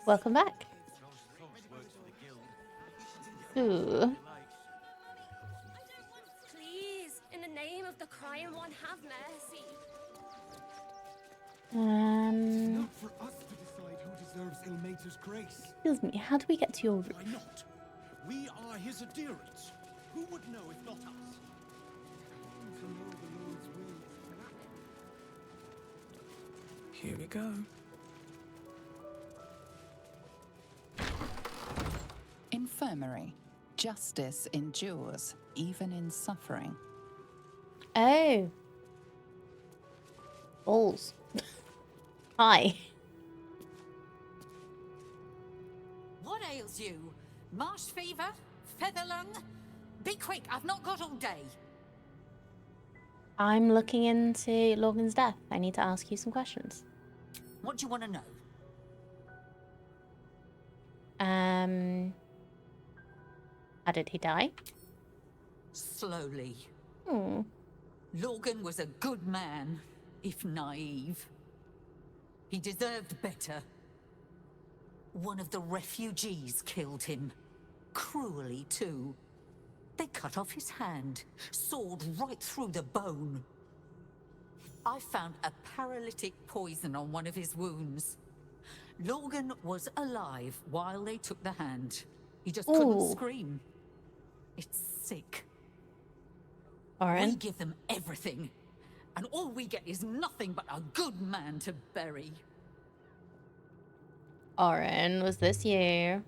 Welcome back. Ooh. Please, in the name of the crying one, have mercy. Not for us to decide who deserves Ilmater's grace. Excuse me, how do we get to your roof? Why not? We are his adherents. Who would know if not us? To know the Lord's will is Here we go. Infirmary. Justice endures, even in suffering. Oh. Balls. Hi. What ails you? Marsh fever? Feather lung? Be quick, I've not got all day. I'm looking into Logan's death. I need to ask you some questions. What do you want to know? How did he die? Slowly. Hmm. Logan was a good man, if naive. He deserved better. One of the refugees killed him. Cruelly, too. They cut off his hand, sawed right through the bone. I found a paralytic poison on one of his wounds. Logan was alive while they took the hand. He just couldn't Ooh. scream. It's sick. Oren? We give them everything, and all we get is nothing but a good man to bury. Oren, was this you?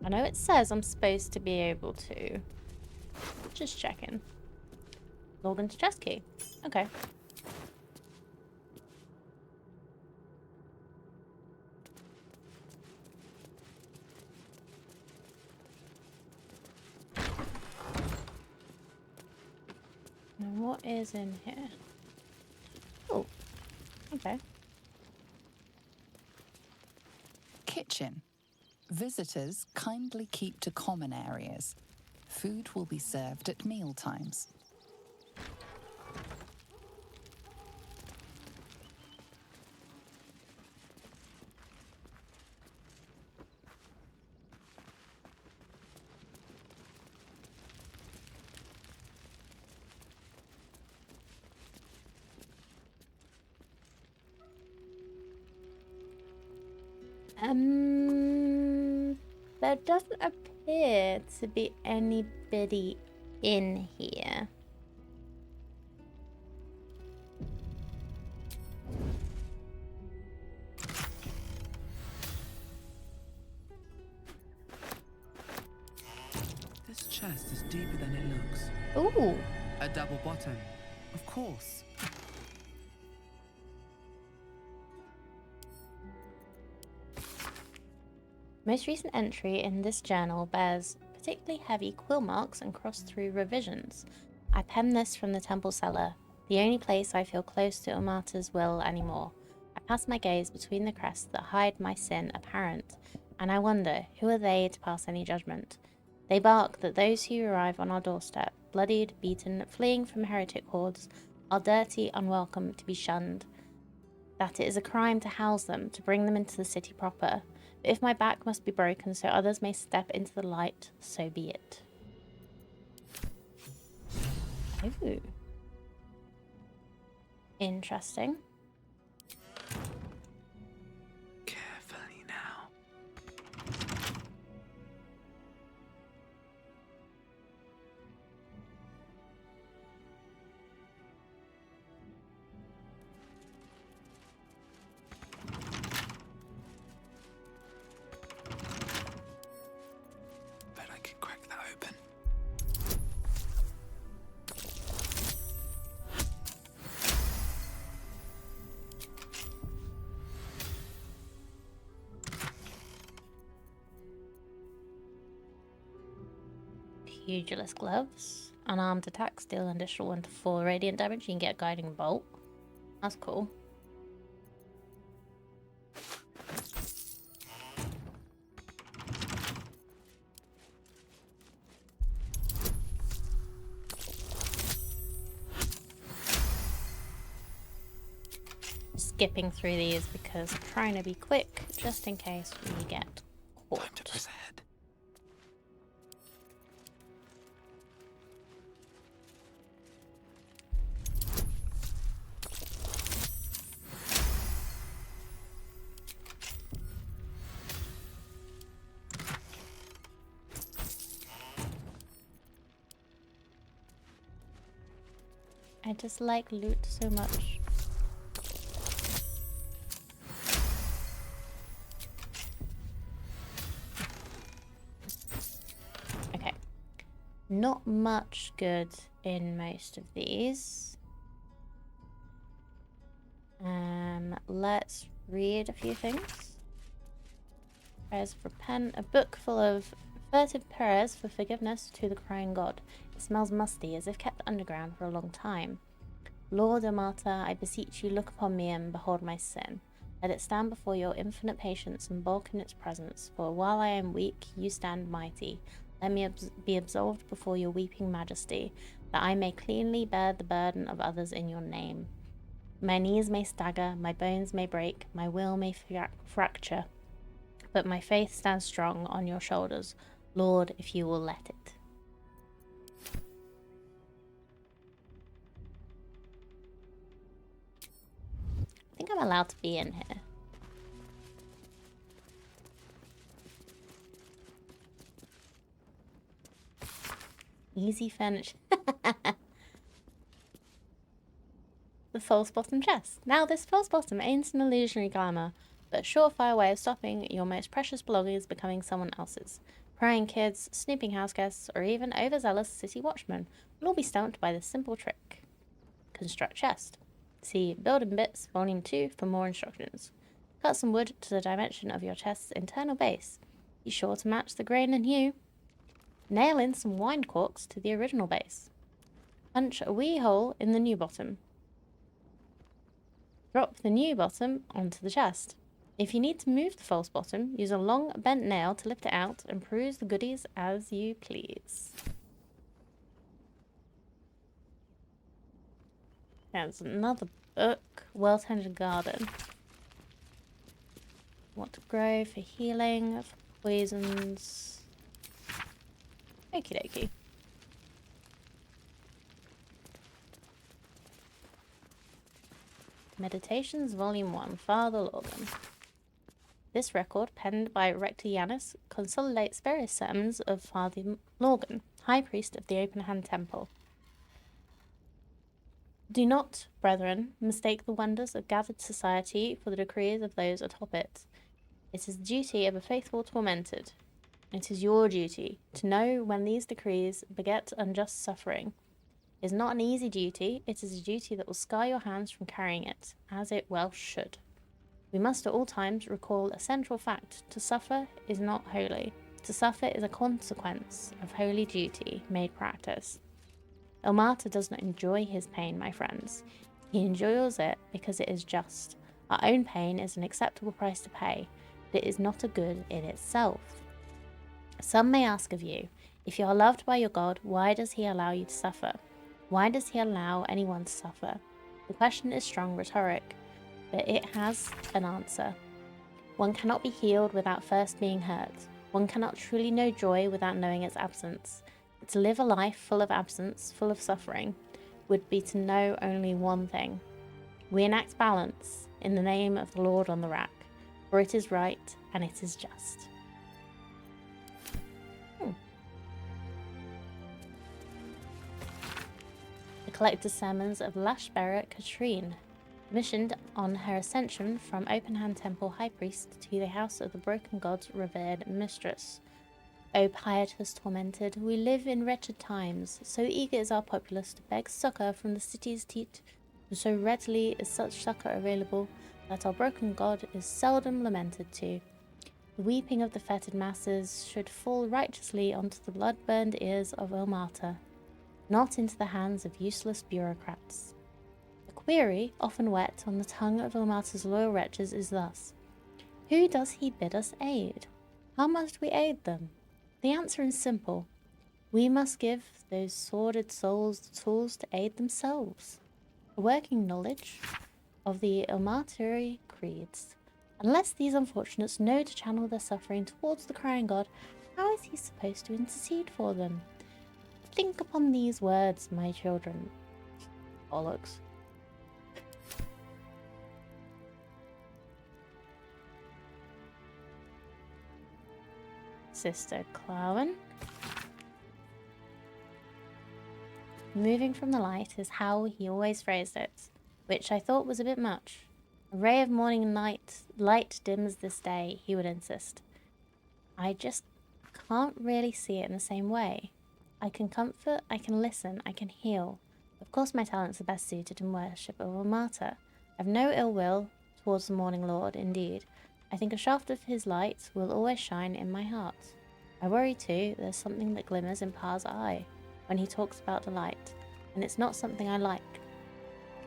I know it says I'm supposed to be able to. Just checking. Logan's chest key. Okay. Now what is in here? Oh. Okay. Kitchen. Visitors kindly keep to common areas. Food will be served at meal times. There doesn't appear to be anybody in here. This chest is deeper than it looks. Ooh. A double bottom. Of course. Most recent entry in this journal bears particularly heavy quill marks and crossed-through revisions. I penned this from the temple cellar, the only place I feel close to Umata's will anymore. I pass my gaze between the crests that hide my sin apparent, and I wonder, who are they to pass any judgment? They bark that those who arrive on our doorstep, bloodied, beaten, fleeing from heretic hordes, are dirty, unwelcome, to be shunned. That it is a crime to house them, to bring them into the city proper. But if my back must be broken so others may step into the light, so be it. Ooh. Interesting. Carefully now. Bet I can crack that open. Pugilist gloves. Unarmed attacks deal an additional 1 to 4 radiant damage. You can get a guiding bolt. That's cool. skipping through these because I'm trying to be quick just in case we get Time to caught. press ahead. I just like loot so much. Okay. Not much good in most of these. Let's read a few things. Prayers for repent. A book full of furtive prayers for forgiveness to the crying god. It smells musty, as if kept underground for a long time. Lord Amata, I beseech you, look upon me and behold my sin. Let it stand before your infinite patience and bulk in its presence, for while I am weak, you stand mighty. Let me be absolved before your weeping majesty, that I may cleanly bear the burden of others in your name. My knees may stagger, my bones may break, my will may fracture, but my faith stands strong on your shoulders, Lord, if you will let it. I think I'm allowed to be in here. Easy furniture. The false bottom chest. Now this false bottom ain't an illusionary glamour, but a surefire way of stopping your most precious belongings becoming someone else's. Prying kids, snooping house guests, or even overzealous city watchmen will all be stumped by this simple trick. Construct chest. See Building Bits, Volume 2 for more instructions. Cut some wood to the dimension of your chest's internal base. Be sure to match the grain and hue. Nail in some wine corks to the original base. Punch a wee hole in the new bottom. Drop the new bottom onto the chest. If you need to move the false bottom, use a long bent nail to lift it out and peruse the goodies as you please. There's another book, Well-Tended Garden. What to grow for healing, for poisons. Okie dokie. Meditations, Volume 1, Father Lorgan. This record, penned by Rector Yanis, consolidates various sermons of Father Lorgan, High Priest of the Open Hand Temple. Do not, brethren, mistake the wonders of gathered society for the decrees of those atop it. It is the duty of a faithful tormented. It is your duty to know when these decrees beget unjust suffering. It is not an easy duty, it is a duty that will scar your hands from carrying it, as it well should. We must at all times recall a central fact. To suffer is not holy. To suffer is a consequence of holy duty made practice. Ilmata does not enjoy his pain, my friends. He enjoys it because it is just. Our own pain is an acceptable price to pay, but it is not a good in itself. Some may ask of you, if you are loved by your God, why does he allow you to suffer? Why does he allow anyone to suffer? The question is strong rhetoric, but it has an answer. One cannot be healed without first being hurt. One cannot truly know joy without knowing its absence. To live a life full of absence, full of suffering, would be to know only one thing. We enact balance in the name of the Lord on the rack, for it is right and it is just. The collected sermons of Lashbearer Katrine, commissioned on her ascension from Open Hand Temple High Priest to the House of the Broken God's revered mistress. O pietous tormented, we live in wretched times. So eager is our populace to beg succour from the city's teat, and so readily is such succour available that our broken God is seldom lamented to. The weeping of the fettered masses should fall righteously onto the blood-burned ears of Ilmata, not into the hands of useless bureaucrats. The query, often wet on the tongue of Ilmata's loyal wretches, is thus: who does he bid us aid? How must we aid them? The answer is simple. We must give those sordid souls the tools to aid themselves. A working knowledge of the Ilmaturi creeds. Unless these unfortunates know to channel their suffering towards the crying god, how is he supposed to intercede for them? Think upon these words, my children. Bollocks. Sister Clowen. Moving from the light is how he always phrased it, which I thought was a bit much. A ray of morning and light dims this day, he would insist. I just can't really see it in the same way. I can comfort, I can listen, I can heal. Of course my talents are best suited in worship of a martyr. I've no ill will towards the morning lord, indeed. I think a shaft of his light will always shine in my heart. I worry too, there's something that glimmers in Pa's eye when he talks about the light, and it's not something I like.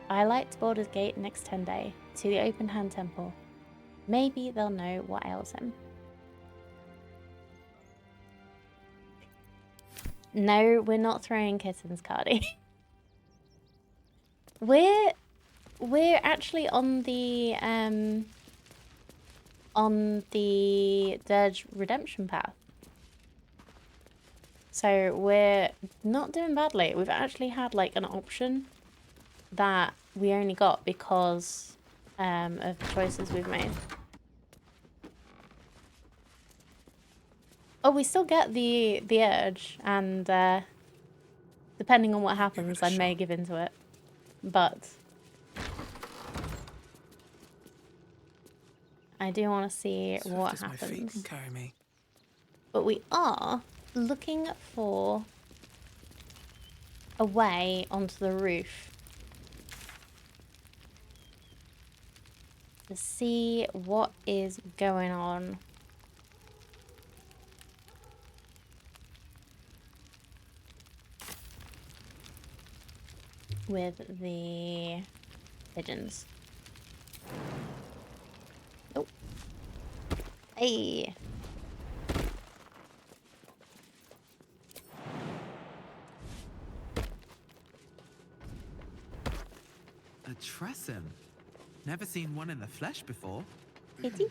I liked Baldur's Gate next 10 day to the open hand temple. Maybe they'll know what ails him. No, we're not throwing kittens, Cardi. We're actually on the Dirge redemption path. So we're not doing badly. We've actually had like an option that we only got because of the choices we've made. Oh, we still get the urge, and depending on what happens, I may give into it. But I do want to see what My feet can happens. carry me. But we are looking for a way onto the roof to see what is going on. With the pigeons. Nope. Hey. A Tressum? Never seen one in the flesh before. Kitty.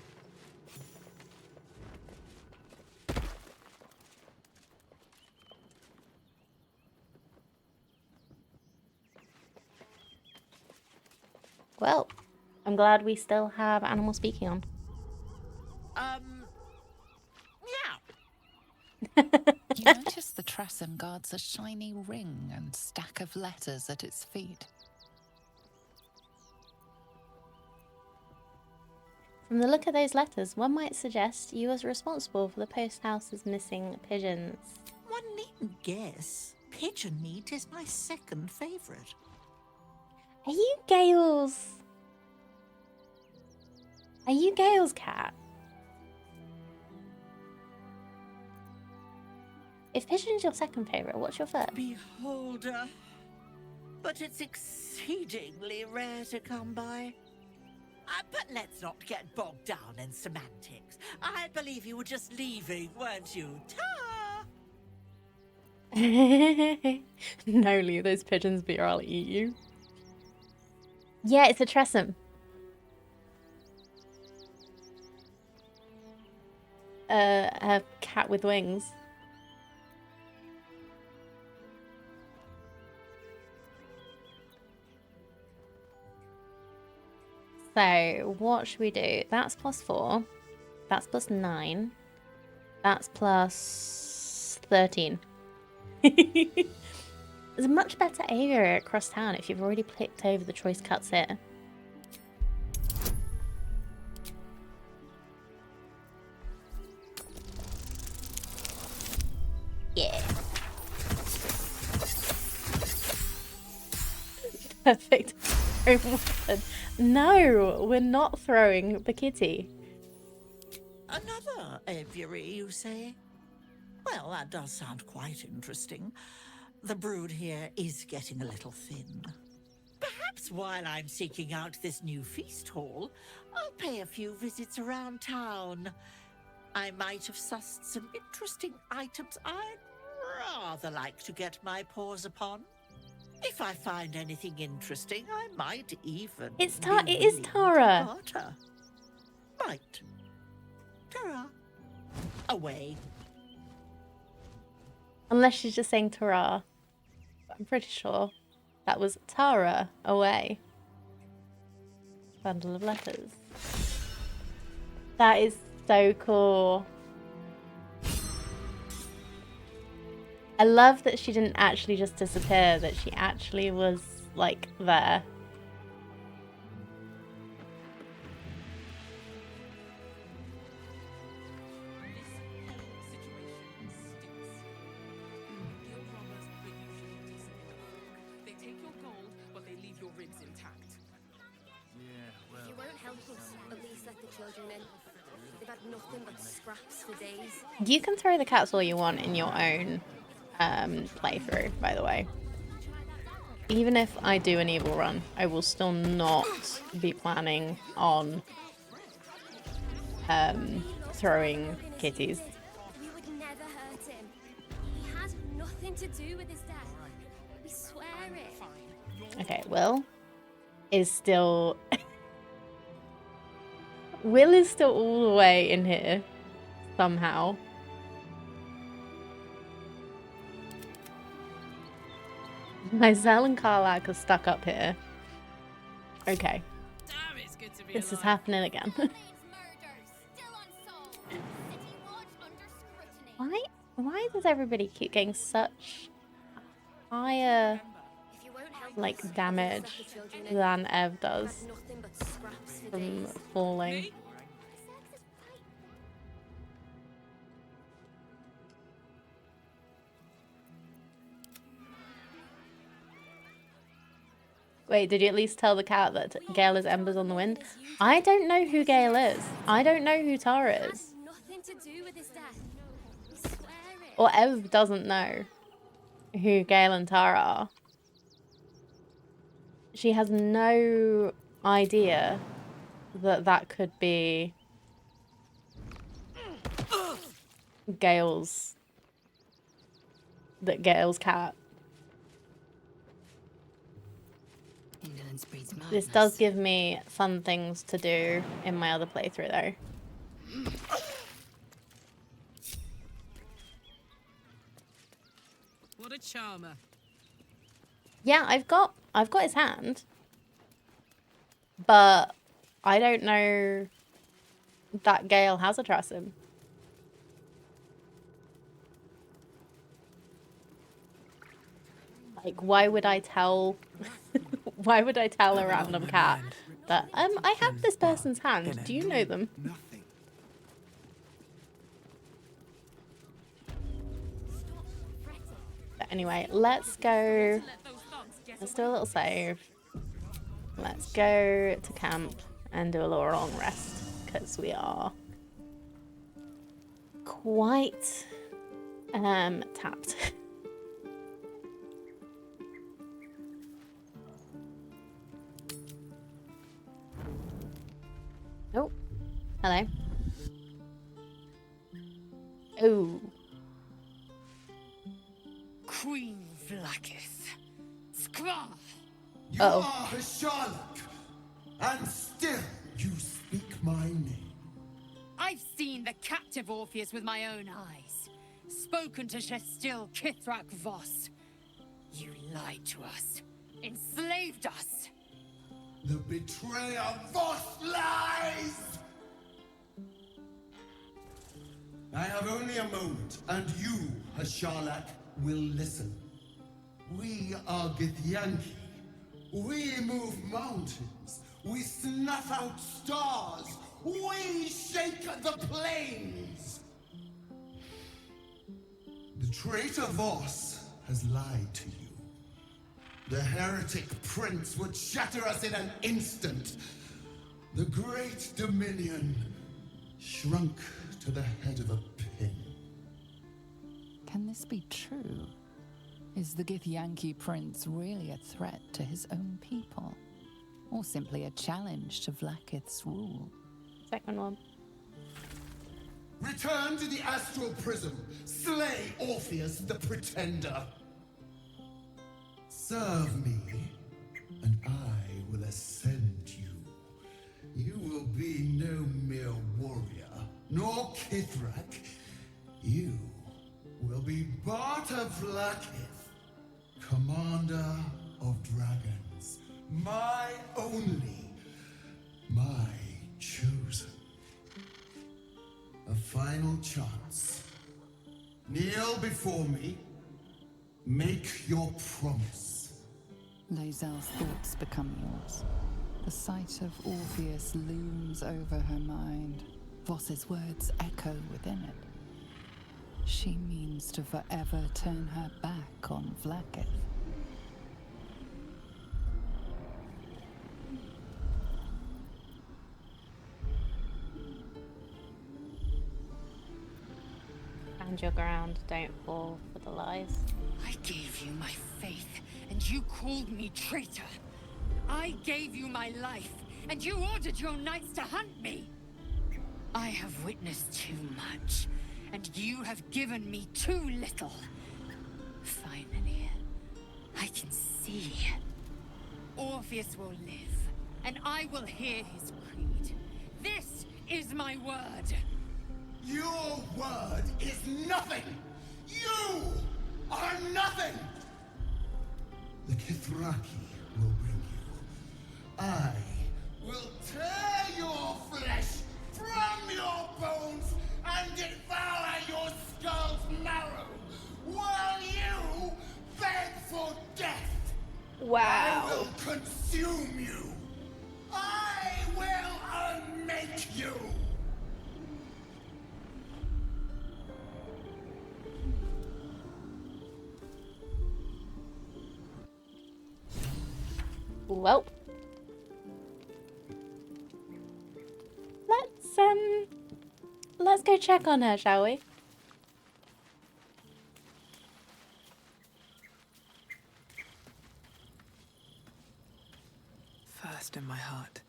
Well, I'm glad we still have animal speaking on. Yeah. You notice the Tressum guards a shiny ring and stack of letters at its feet. From the look of those letters, one might suggest you was responsible for the post house's missing pigeons. One needn't guess. Pigeon meat is my second favourite. Are you Gale's? Are you Gale's cat? If pigeon's your second favourite, what's your first? Beholder. But it's exceedingly rare to come by. But let's not get bogged down in semantics. I believe you were just leaving, weren't you? Ta! No, leave those pigeons be or I'll eat you. Yeah, it's a Tressum. A cat with wings. So, what should we do? That's +4. That's +9. That's +13. There's a much better area across town if you've already picked over the choice cuts here. Yeah. Perfect. No, we're not throwing the kitty. Another aviary, you say? Well, that does sound quite interesting. The brood here is getting a little thin. Perhaps while I'm seeking out this new feast hall, I'll pay a few visits around town. I might have sussed some interesting items I'd rather like to get my paws upon. If I find anything interesting, I might even. It is willing to Tara. barter. Right. Tara. Away. Unless she's just saying Tara. I'm pretty sure that was Tara away. Bundle of letters. That is so cool. I love that she didn't actually just disappear, that she actually was, like, there. They take your gold, but they leave your ribs intact. If you won't help us, at least let the children in. They've had nothing but scraps for days. You can throw the cats all you want in your own playthrough, by the way. Even if I do an evil run, I will still not be planning on throwing kitties. We would never hurt him. He had nothing to do with his death. We swear it. Okay, Will is still... Will is still all the way in here, somehow. Myzel and Karlak are stuck up here. Okay. Damn, it's good to be This is alive. happening again. Why does everybody keep getting such higher, If you won't help like, us, at least damage let the children in. than Ev They've does had nothing but scraps for from days. falling? Wait, did you at least tell the cat that Gale is embers on the wind? I don't know who Gale is. I don't know who Tara is. Nothing to do with his death. We swear it. Or Ev doesn't know who Gale and Tara are. She has no idea that that could be Gale's cat. Indolence breeds madness. This does give me fun things to do in my other playthrough though. What a charmer. Yeah, I've got his hand. But I don't know that Gale has a Trassim. Like, why would I tell why would I tell a random cat that I have this person's hand? Do you know them? Nothing. But anyway, let's go. Let those thugs get Let's do a little save. Let's go to camp and do a little long rest because we are quite tapped. Oh, hello. Oh, Queen Vlakith. Skra! You Uh-oh. are Hisharlak, and still you speak my name. I've seen the captive Orpheus with my own eyes. Spoken to Shestil Kithrak Voss. You lied to us. Enslaved us. The betrayer Voss lies! I have only a moment, and you, Hisharlak, will listen. We are Githyanki. We move mountains. We snuff out stars. We shake the plains. The traitor Voss has lied to you. The heretic prince would shatter us in an instant. The great dominion shrunk to the head of a pin. Can this be true? Is the Githyanki prince really a threat to his own people? Or simply a challenge to Vlakith's rule? second one. Return to the astral prism. Slay Orpheus the Pretender. Serve me, and I will ascend you. You will be no mere warrior, nor Kithrak. You will be Barta Vlaakith, commander of dragons. My only, my chosen. A final chance. Kneel before me. Make your promise. Lae'zel's thoughts become yours. The sight of Orpheus looms over her mind. Voss's words echo within it. She means to forever turn her back on Vlaakith. Stand your ground, don't fall for the lies. I gave you my faith, and you called me traitor. I gave you my life, and you ordered your knights to hunt me. I have witnessed too much, and you have given me too little. Finally, I can see. Orpheus will live, and I will hear his creed. This is my word. Your word is nothing! You are nothing! The Kithraki will bring you. I will tear your flesh from your bones and devour your skull's marrow while you beg for death. Wow. I will consume you. I will unmake you. Well, let's go check on her, shall we? First in my heart.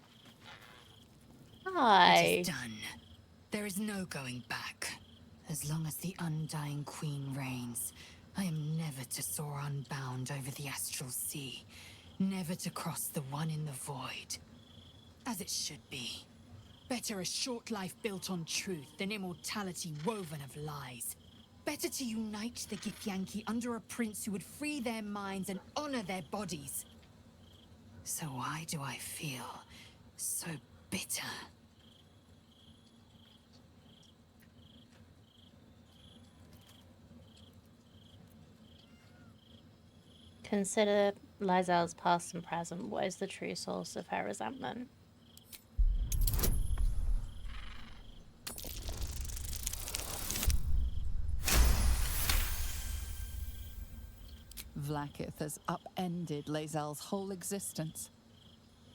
Hi. It is done. There is no going back. As long as the Undying Queen reigns, I am never to soar unbound over the astral sea. Never to cross the one in the void. As it should be. Better a short life built on truth than immortality woven of lies. Better to unite the Githyanki under a prince who would free their minds and honor their bodies. So why do I feel so bitter? Consider Lae'zel's past and present. What is the true source of her resentment? Vlaakith has upended Lae'zel's whole existence.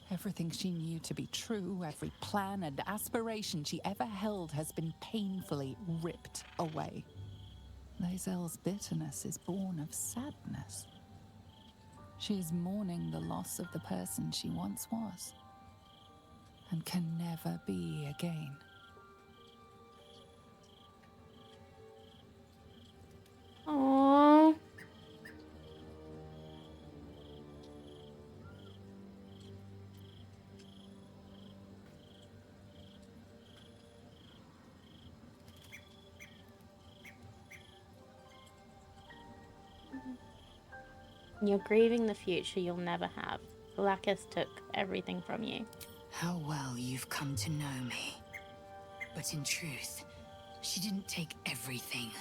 Everything she knew to be true, every plan and aspiration she ever held has been painfully ripped away. Lae'zel's bitterness is born of sadness. She is mourning the loss of the person she once was, and can never be again. Aww. You're grieving the future you'll never have. Vlaakith took everything from you. How well you've come to know me. But in truth, she didn't take everything.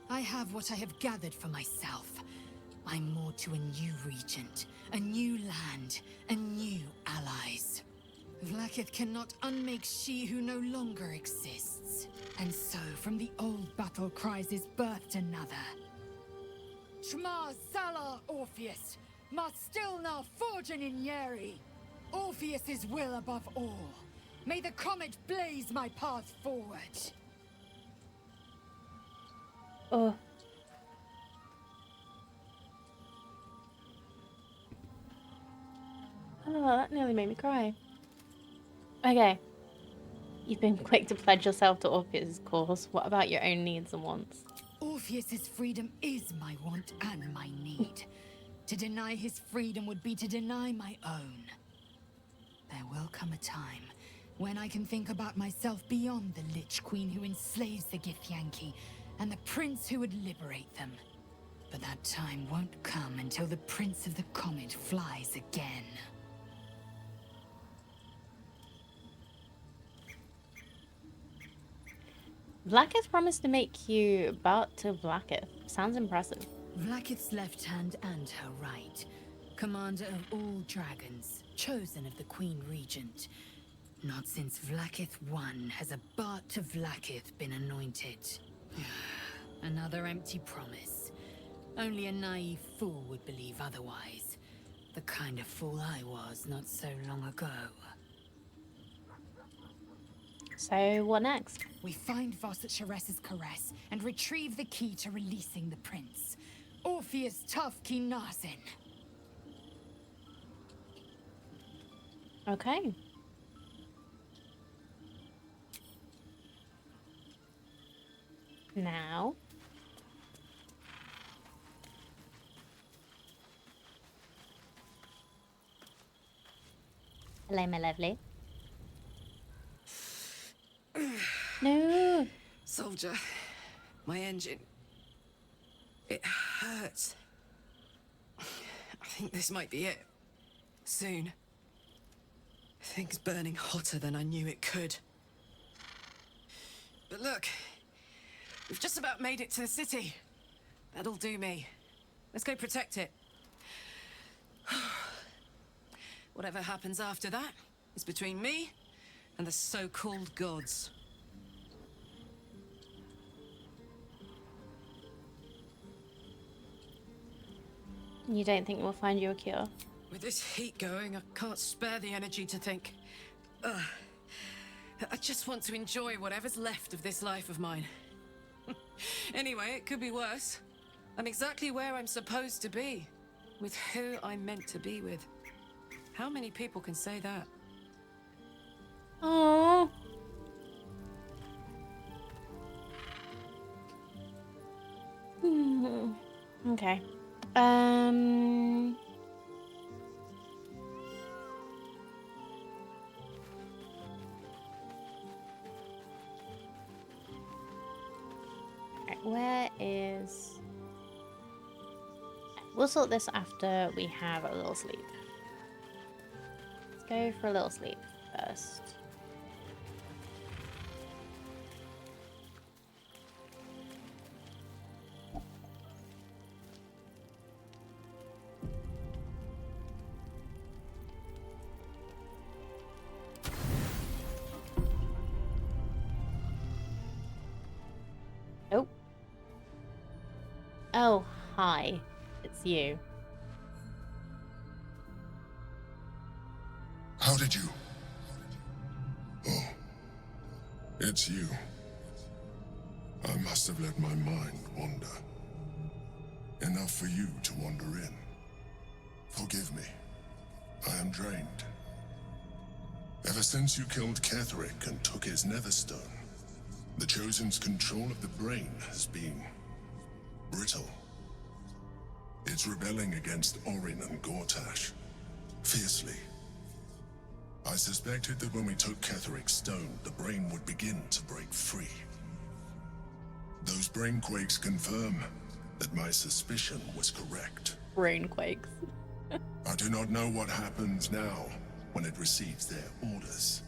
I have what I have gathered for myself. I'm more to a new regent, a new land, and new allies. Vlaakith cannot unmake she who no longer exists. And so, from the old battle cries is birthed another. Shma Salar Orpheus, Ma Stilna Forgin in Yeri. Orpheus's will above all. May the comet blaze my path forward. Oh. Oh, that nearly made me cry. Okay. You've been quick to pledge yourself to Orpheus' cause. What about your own needs and wants? Orpheus's freedom is my want and my need. To deny his freedom would be to deny my own. There will come a time when I can think about myself beyond the Lich Queen who enslaves the Githyanki and the prince who would liberate them. But that time won't come until the Prince of the Comet flies again. Vlaakith promised to make you Bart to Vlaakith. Sounds impressive. Vlaakith's left hand and her right. Commander of all dragons, chosen of the Queen Regent. Not since Vlaakith I has a Bart to Vlaakith been anointed. Another empty promise. Only a naive fool would believe otherwise. The kind of fool I was not so long ago. So, what next? We find Voss at Shares's caress and retrieve the key to releasing the prince. Orpheus Tough Kinazin. Okay. Now. Hello, my lovely. No. Soldier, my engine. It hurts. I think this might be it. Soon. Things burning hotter than I knew it could. But look, we've just about made it to the city. That'll do me. Let's go protect it. Whatever happens after that is between me and the so-called gods. You don't think we'll find you a cure? With this heat going, I can't spare the energy to think. I just want to enjoy whatever's left of this life of mine. Anyway, it could be worse. I'm exactly where I'm supposed to be, with who I'm meant to be with. How many people can say that? Oh. Okay. Alright, where is... We'll sort this after we have a little sleep. Let's go for a little sleep first. Oh. Oh, hi. It's you. How did you? Oh, it's you. I must have let my mind wander. Enough for you to wander in. Forgive me. I am drained. Ever since you killed Ketheric and took his Netherstone, the Chosen's control of the brain has been brittle. It's rebelling against Orin and Gortash, fiercely. I suspected that when we took Ketheric's stone, the brain would begin to break free. Those brainquakes confirm that my suspicion was correct. Brainquakes. I do not know what happens now when it receives their orders,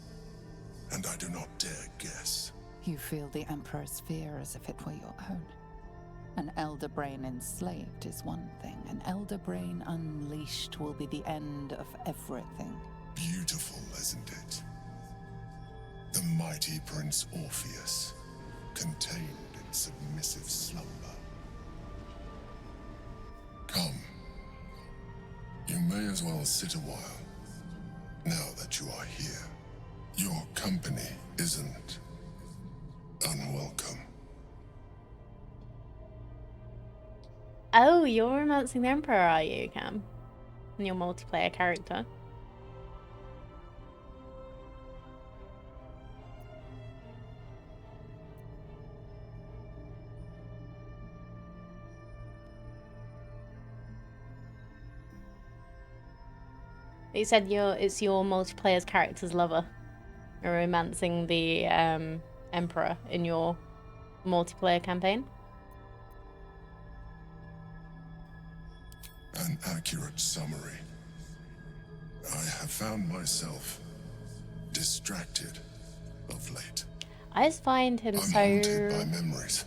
and I do not dare guess. You feel the Emperor's fear as if it were your own. An Elder Brain enslaved is one thing. An Elder Brain unleashed will be the end of everything. Beautiful, isn't it? The mighty Prince Orpheus, contained in submissive slumber. Come. You may as well sit a while, now that you are here. Your company isn't unwelcome. Oh, you're romancing the Emperor, are you, Cam? In your multiplayer character. You said it's your multiplayer's character's lover. You're romancing the Emperor in your multiplayer campaign. An accurate summary. I have found myself distracted of late. I just find him I'm so haunted by memories.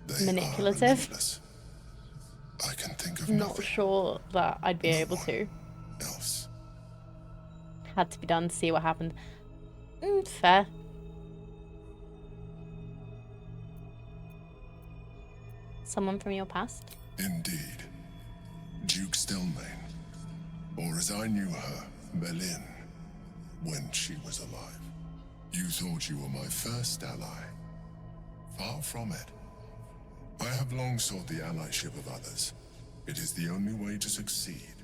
They manipulative. Are relentless. I can think of Not nothing sure that I'd be able to. else. Had to be done to see what happened. Fair. Someone from your past? Indeed. Duke Stelmane. Or as I knew her, Belin, when she was alive. You thought you were my first ally. Far from it. I have long sought the allyship of others. It is the only way to succeed.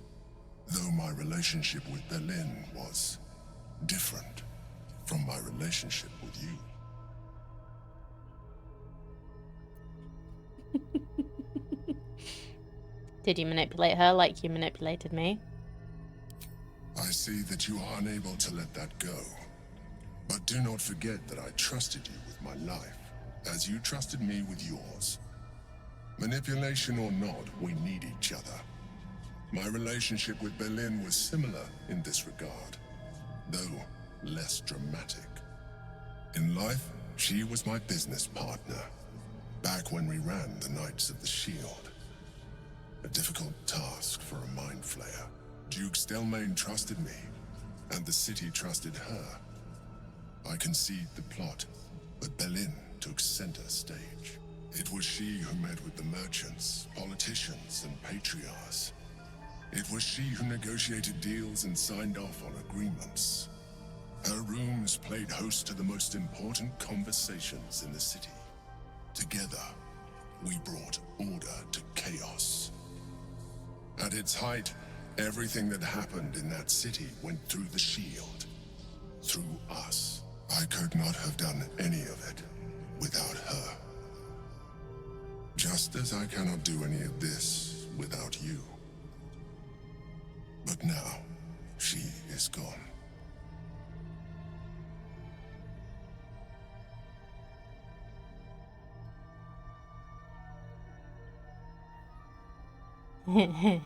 Though my relationship with Belin was different from my relationship with you. Did you manipulate her like you manipulated me? I see that you are unable to let that go. But do not forget that I trusted you with my life, as you trusted me with yours. Manipulation or not, we need each other. My relationship with Belin was similar in this regard, though less dramatic. In life, she was my business partner, back when we ran the Knights of the Shield. A difficult task for a mind flayer. Duke Stelmane trusted me, and the city trusted her. I conceived the plot, but Belin took center stage. It was she who met with the merchants, politicians, and patriarchs. It was she who negotiated deals and signed off on agreements. Her rooms played host to the most important conversations in the city. Together, we brought order to chaos. At its height, everything that happened in that city went through the shield. Through us. I could not have done any of it without her. Just as I cannot do any of this without you. But now, she is gone. I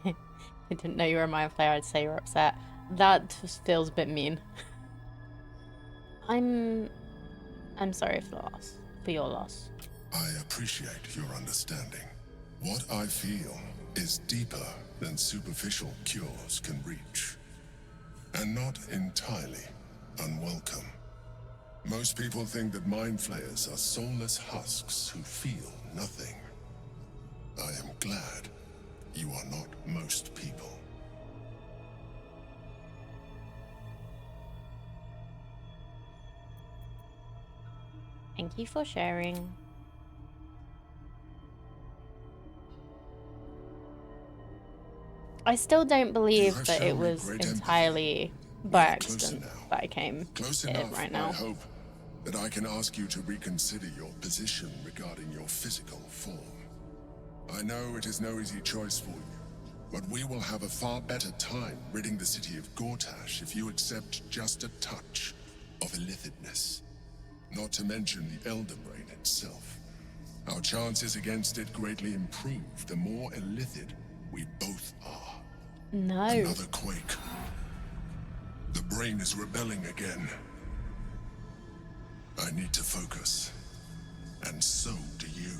didn't know you were a mind flayer, I'd say you're upset. That just feels a bit mean. I'm sorry for your loss. I appreciate your understanding. What I feel is deeper than superficial cures can reach. And not entirely unwelcome. Most people think that mind flayers are soulless husks who feel nothing. I am glad you are not most people. Thank you for sharing. I still don't believe that it was entirely by accident that I came here right now. I hope that I can ask you to reconsider your position regarding your physical form. I know it is no easy choice for you, but we will have a far better time ridding the city of Gortash if you accept just a touch of illithidness. Not to mention the Elder Brain itself. Our chances against it greatly improve the more illithid we both are. No. Another quake. The brain is rebelling again. I need to focus. And so do you.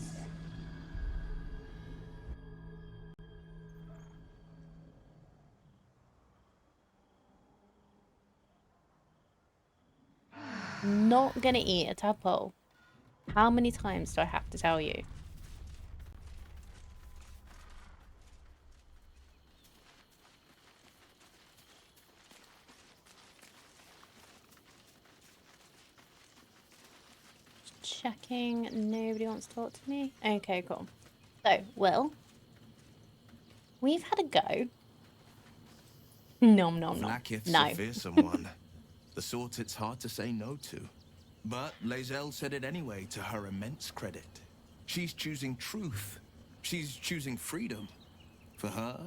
Not gonna eat a tadpole. How many times do I have to tell you? Checking. Nobody wants to talk to me. Okay, cool. So, Will, we've had a go. Nom nom nom. Vlaakith's No. a fearsome one. The sort it's hard to say no to. But Lae'zel said it anyway, to her immense credit. She's choosing truth. She's choosing freedom. For her,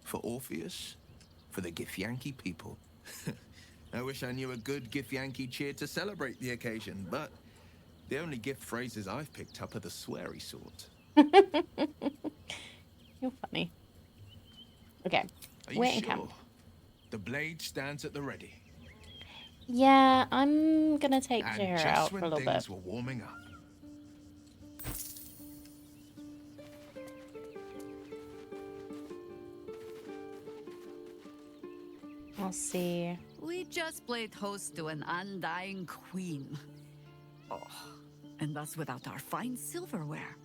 for Orpheus, for the Githyanki people. I wish I knew a good Githyanki cheer to celebrate the occasion, but the only gift phrases I've picked up are the sweary sort. You're funny. Okay. Are you Waiting sure? camp. The blade stands at the ready. Yeah, I'm gonna take And Jahira just out when for a little things bit. were warming up. I'll see. We just played host to an undying queen. Oh, and that's without our fine silverware.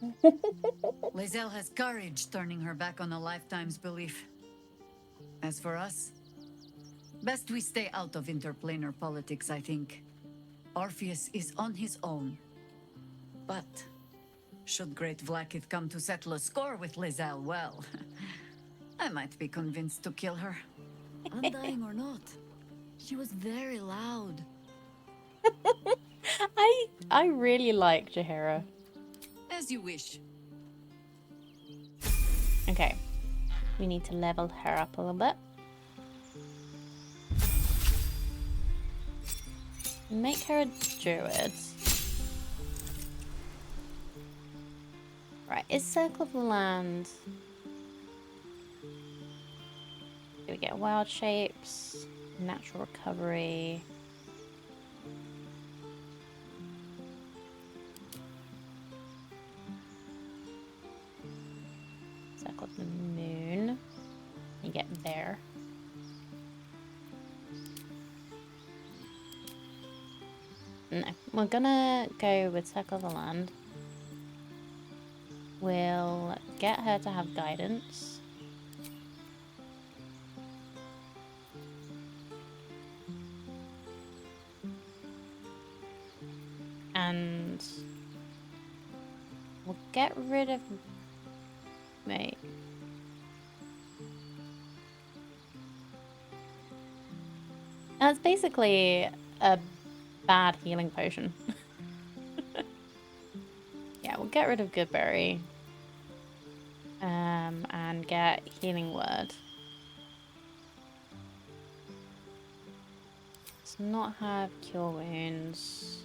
Lae'zel has courage turning her back on a lifetime's belief. As for us, best we stay out of interplanar politics, I think. Orpheus is on his own. But should Great Vlaakith come to settle a score with Lae'zel, well, I might be convinced to kill her. Undying or not, she was very loud. I really like Jahira. As you wish. Okay. We need to level her up a little bit. Make her a druid. Right, is Circle of the Land... Do we get wild shapes? Natural recovery... Circle of the Moon. You get there. No, we're gonna go with Circle of the Land. We'll get her to have guidance. And we'll get rid of... Wait. That's basically a bad healing potion. Yeah, we'll get rid of Goodberry. And get Healing Word. Let's not have Cure Wounds.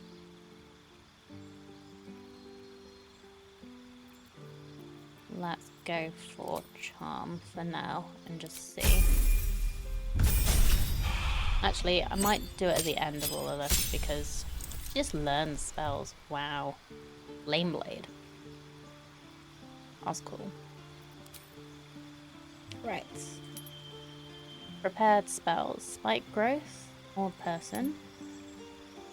Let's go for Charm for now and just see. Actually, I might do it at the end of all of this because she just learns spells. Wow. Flame Blade. That's cool. Right. Prepared spells. Spike Growth. Or Person.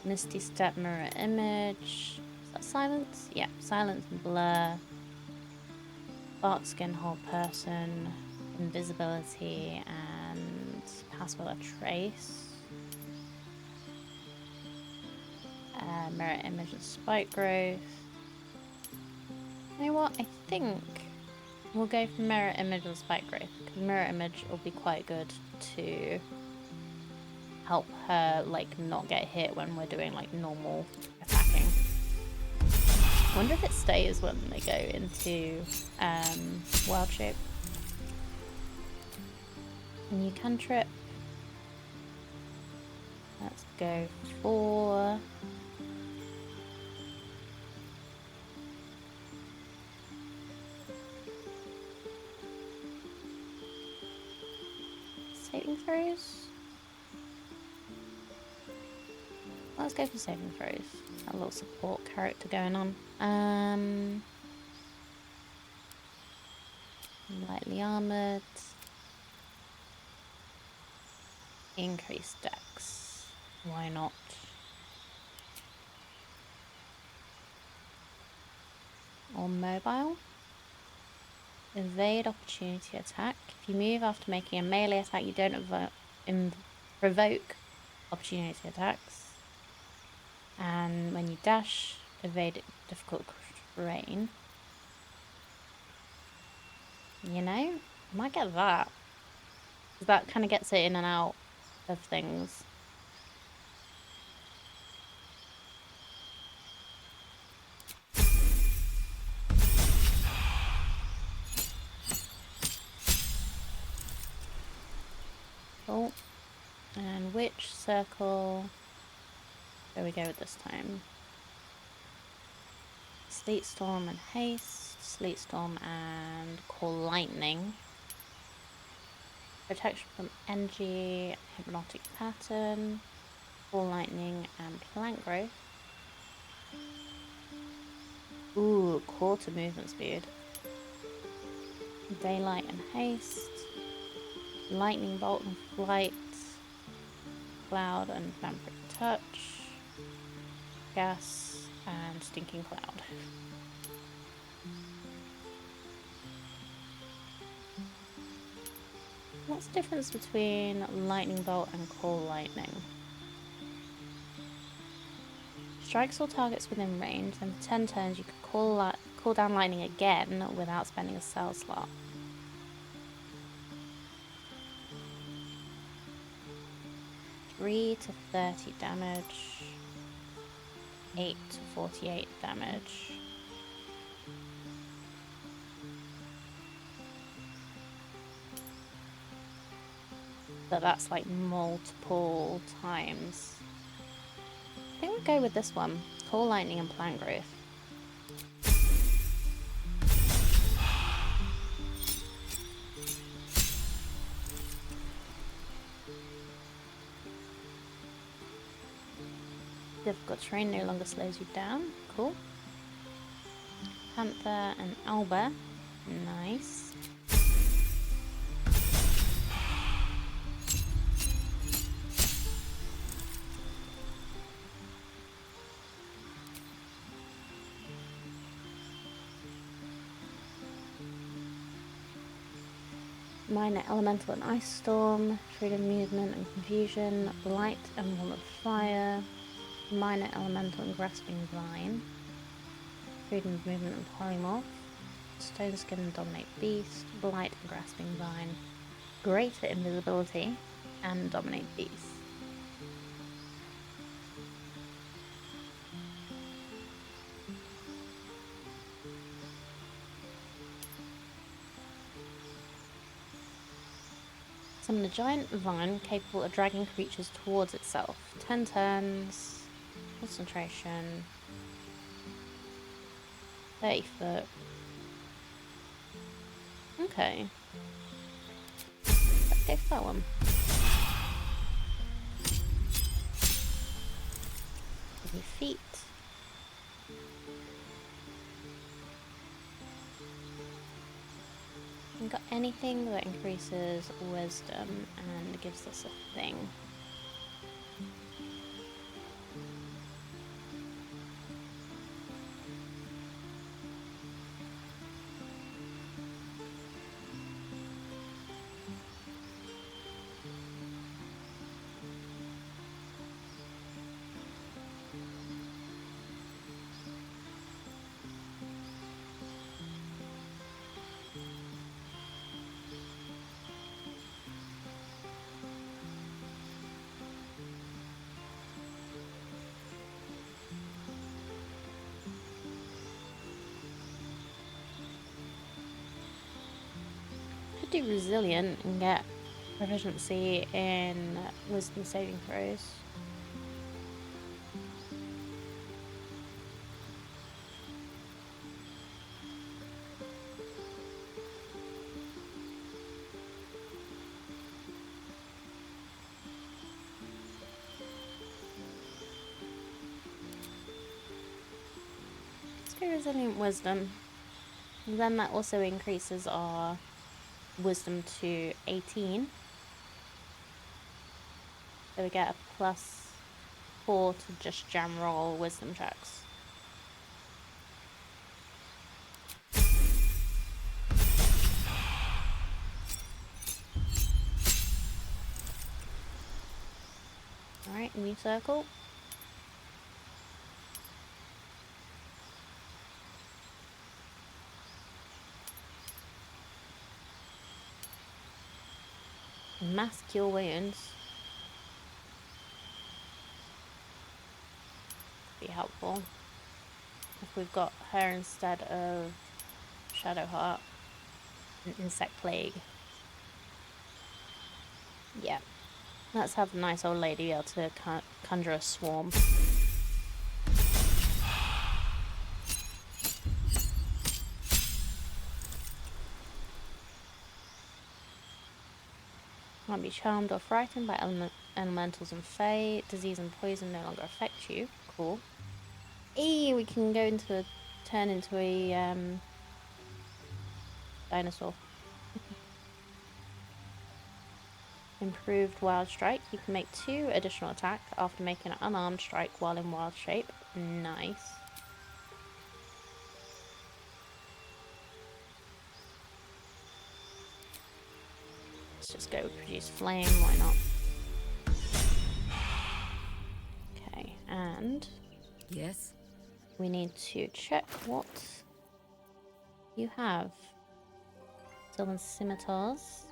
Misty Step, Mirror Image. Is that Silence? Yeah. Silence and Blur. Bark Skin, Hold Person. Invisibility and Pass Without Trace. Mirror Image and Spike Growth. You know what? I think we'll go for Mirror Image and Spike Growth. Because Mirror Image will be quite good to help her, like, not get hit when we're doing, like, normal attacking. I wonder if it stays when they go into Wild Shape. And you can trip. Let's go for... saving throws? Let's go for saving throws. A little support character going on. Lightly armored. Increased dex. Why not? Or mobile. Evade opportunity attack. If you move after making a melee attack, you don't provoke opportunity attacks. And when you dash, evade difficult terrain. You know, I might get that. 'Cause that kind of gets it in and out of things. which circle do we go with this time? Sleet Storm and Haste, Sleet Storm and Call Lightning. Protection from Energy, Hypnotic Pattern, Call Lightning and Plant Growth. Ooh, quarter movement speed. Daylight and Haste, Lightning Bolt and Flight, Cloud and Vampiric Touch, Gas and Stinking Cloud. What's the difference between Lightning Bolt and Call Lightning? Strikes all targets within range, and for 10 turns you could call down lightning again without spending a cell slot. (3 to 30 damage, 8 to 48 damage. But that's like multiple times. I think we'll go with this one. Call Lightning and Plant Growth. Difficult terrain no longer slows you down. Cool. Panther and Alba. Nice. Minor Elemental and Ice Storm, Freedom Movement and Confusion, Light and Wall of Fire, Minor Elemental and Grasping Vine, Freedom of Movement and Polymorph, Stone Skin and Dominate Beast, Blight and Grasping Vine, Greater Invisibility, and Dominate Beast. Summon a giant vine capable of dragging creatures towards itself. 10 turns, concentration, 30 foot. Okay. Let's go for that one. Give me feet. We got anything that increases wisdom and gives us a thing. Do resilient and get proficiency in wisdom saving throws. Let's go resilient wisdom. And then that also increases our wisdom to 18. So we get a +4 to just general wisdom checks. Alright, new circle. Mass cure wounds. Be helpful if we've got her instead of Shadowheart and Insect Plague. Yeah. Let's have a nice old lady be able to conjure a swarm. Can't be charmed or frightened by elementals and fae. Disease and poison no longer affect you. Cool. We can go into turn into a dinosaur. Improved wild strike. You can make 2 additional attacks after making an unarmed strike while in wild shape. Nice. Let's just go produce flame, why not? Okay, and Yes? we need to check what you have. Silver scimitars.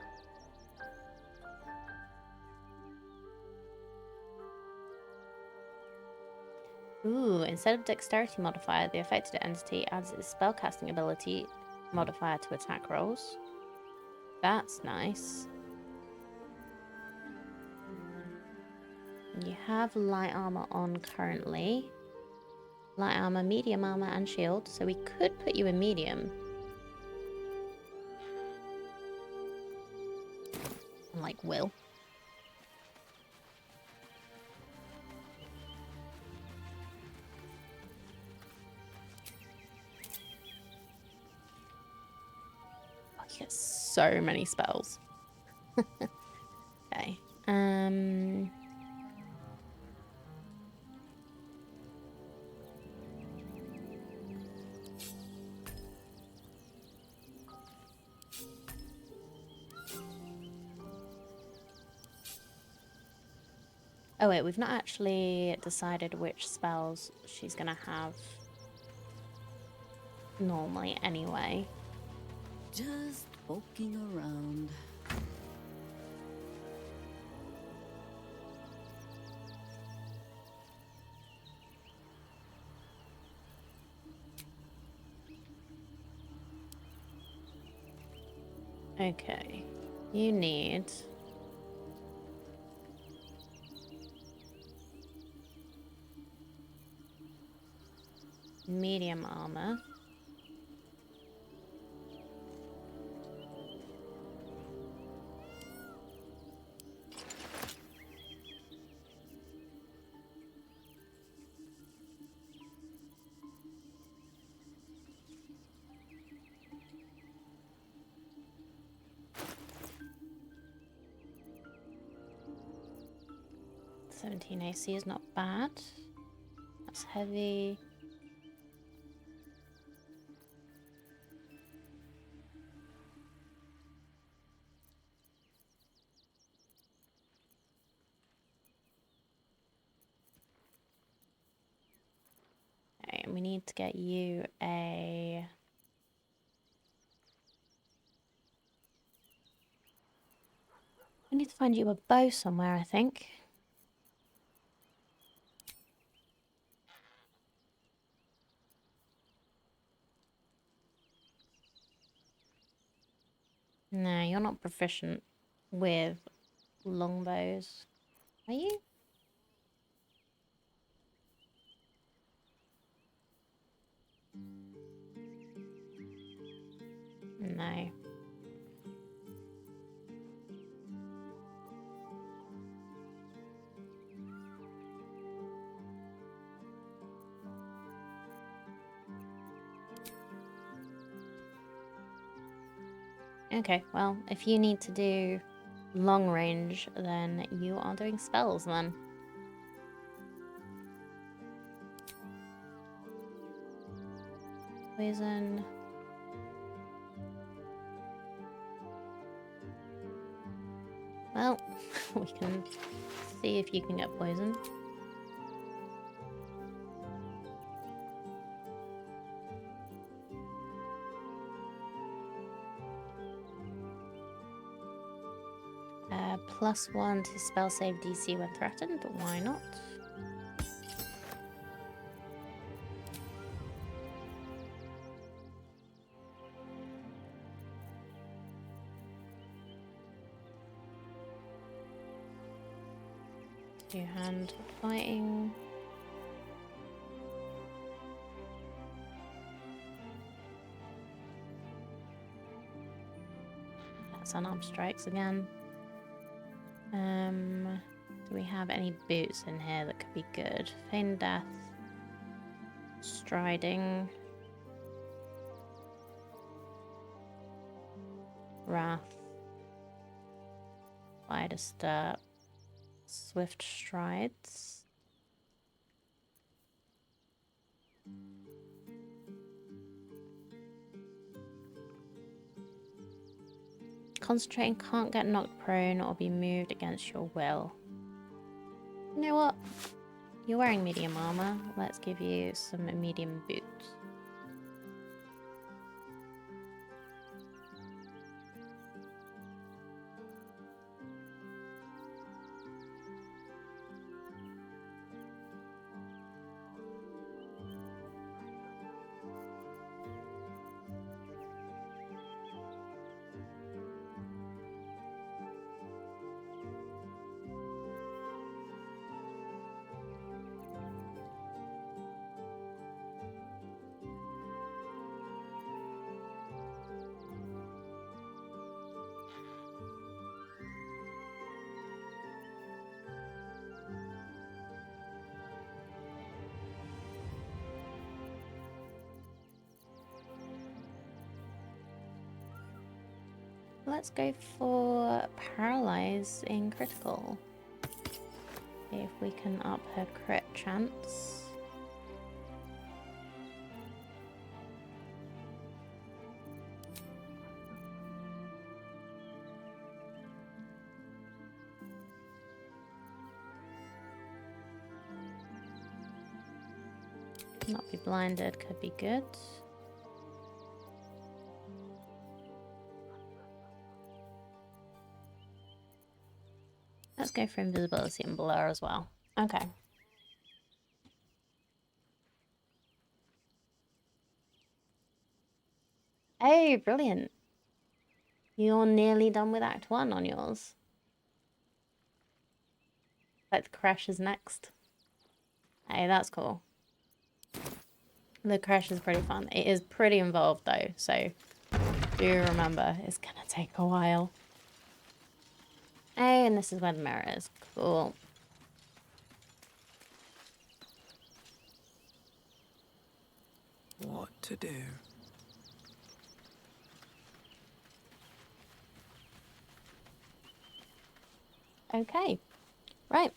Ooh, instead of dexterity modifier, the affected entity adds its spellcasting ability modifier to attack rolls. That's nice. You have light armor on currently. Light armor, medium armor, and shield, so we could put you in medium. Like Will. He gets so many spells. Okay. Oh wait, we've not actually decided which spells she's gonna have normally anyway. Just poking around. Okay. You need... medium armor. (17 AC is not bad. That's heavy. Okay, and we need to get you a... I need to find you a bow somewhere, I think. No, you're not proficient with longbows. Are you? No. Okay, well, if you need to do long range, then you are doing spells then. Poison. Well, we can see if you can get poison. +1 to spell save DC when threatened, but why not? Two-hand fighting. That's unarmed strikes again. Do we have any boots in here that could be good? Feign death. Striding. Wrath. Spider step. Swift strides. Concentrating, can't get knocked prone or be moved against your will. You know what? You're wearing medium armor. Let's give you some medium boots. Let's go for Paralyze in critical. See if we can up her crit chance. Not be blinded could be good. Let's go for invisibility and blur as well. Okay. Hey, brilliant. You're nearly done with Act 1 on yours. Like the crash is next. Hey, that's cool. The crash is pretty fun. It is pretty involved though, so do remember it's gonna take a while. Hey, and this is where the mirror is. Cool. What to do? Okay. Right.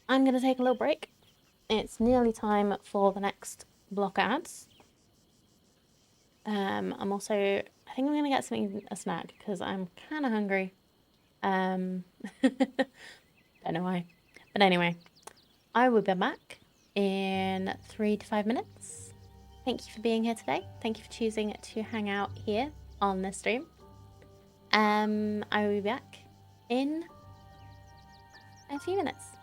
I'm gonna take a little break. It's nearly time for the next block ads. I'm also, I think I'm gonna get a snack because I'm kind of hungry. Don't know why. But anyway, I will be back in 3 to 5 minutes. Thank you for being here today. Thank you for choosing to hang out here on this stream. I will be back in a few minutes.